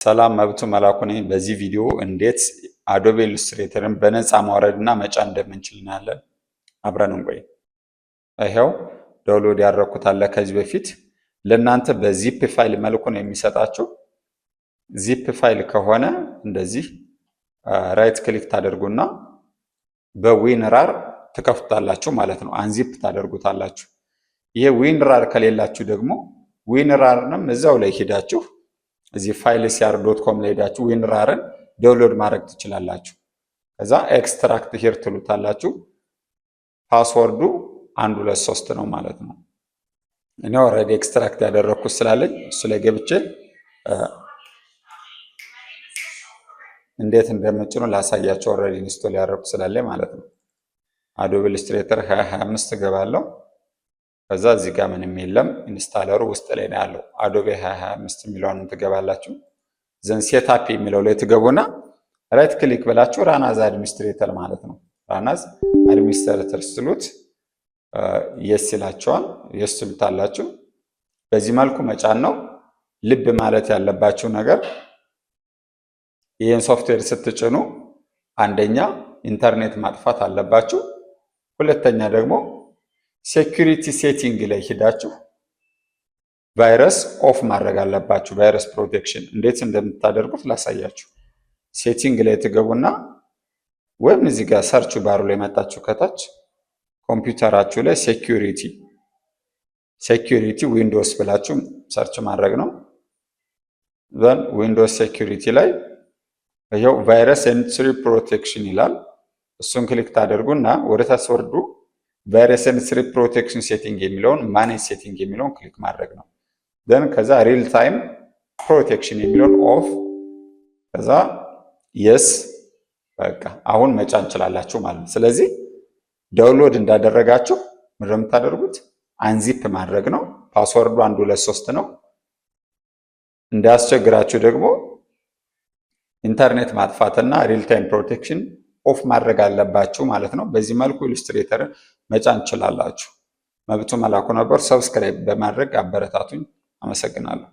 ሰላም መብቱ መላኩ ነኝ። በዚህ ቪዲዮ እንዴት አዶቤ ኢሉስትሬተርን በነፃ ማውረድና መጫን እንደምንችል እናያለን። አብረን እንቆይ። ይሄው ዳውንሎድ ያደረኩት አለ ከዚህ በፊት ለእናንተ በዚፕ ፋይል መልኩ ነው የሚሰጣችሁ። ዚፕ ፋይል ከሆነ እንደዚህ ራይት ክሊክ ታደርጉና በዊንራር ትከፍታላችሁ ማለት ነው። አንዚፕ ታደርጉታላችሁ። ይሄ ዊንራር ከሌላችሁ ደግሞ ዊንራርንም እዛው ላይ ሄዳችሁ እዚህ filesr.com ላይ ሄዳችሁ ዊንራርን ዳውንሎድ ማድረግ ትችላላችሁ። ከዛ ኤክስትራክት ሂር ትሉታላችሁ። ፓስወርዱ 123 ነው ማለት ነው። እኔ ኦልሬዲ ኤክስትራክት ያደረኩት ስላለኝ እሱ ላይ ገብቼ እንዴት እንደምጭኑ ላሳያችሁ። ኦልሬዲ ኢንስቶል ያደረኩት ስላለኝ ማለት ነው። አዶቤ ኢሉስትሬተር 2025 ገባለሁ። ከዛ እዚህ ጋር ምንም የለም፣ ኢንስታለሩ ውስጥ ላይ ነው ያለው። አዶቤ 2025 የሚለውን ትገባላችሁ። ዘን ሴትአፕ የሚለው ላይ ትገቡና ራይት ክሊክ ብላችሁ ራን አዝ አድሚኒስትሬተር ማለት ነው። ራን አዝ አድሚኒስትሬተር ስሉት የስ ይላችኋል። የስ ትሉታላችሁ። በዚህ መልኩ መጫን ነው። ልብ ማለት ያለባችሁ ነገር ይህን ሶፍትዌር ስትጭኑ አንደኛ ኢንተርኔት ማጥፋት አለባችሁ። ሁለተኛ ደግሞ ሴኩሪቲ ሴቲንግ ላይ ሄዳችሁ ቫይረስ ኦፍ ማድረግ አለባችሁ። ቫይረስ ፕሮቴክሽን እንዴት እንደምታደርጉት ላሳያችሁ። ሴቲንግ ላይ ትገቡና ወይም እዚህ ጋር ሰርች ባሩ ላይ መጣችሁ ከታች ኮምፒውተራችሁ ላይ ሴኩሪቲ ዊንዶውስ ብላችሁ ሰርች ማድረግ ነው። ዘን ዊንዶውስ ሴኩሪቲ ላይ ይሄው ቫይረስ ኤንድ ትሪ ፕሮቴክሽን ይላል። እሱን ክሊክ ታደርጉና ወደ ታች ወርዱ ቫይረስ ኤንድ ትሪ ፕሮቴክሽን ሴቲንግ የሚለውን ማኔጅ ሴቲንግ የሚለውን ክሊክ ማድረግ ነው። ደን ከዛ ሪል ታይም ፕሮቴክሽን የሚለውን ኦፍ፣ ከዛ የስ በቃ አሁን መጫን እንችላላችሁ ማለት ነው። ስለዚህ ዳውንሎድ እንዳደረጋችሁ ምንድነው የምታደርጉት? አንዚፕ ማድረግ ነው። ፓስወርዱ 123 ነው። እንዳያስቸግራችሁ ደግሞ ኢንተርኔት ማጥፋትና ሪል ታይም ፕሮቴክሽን ኦፍ ማድረግ አለባችሁ ማለት ነው። በዚህ መልኩ ኢሉስትሬተርን መጫን እንችላላችሁ። መብቱ መላኩ ነበር። ሰብስክራይብ በማድረግ አበረታቱኝ። አመሰግናለሁ።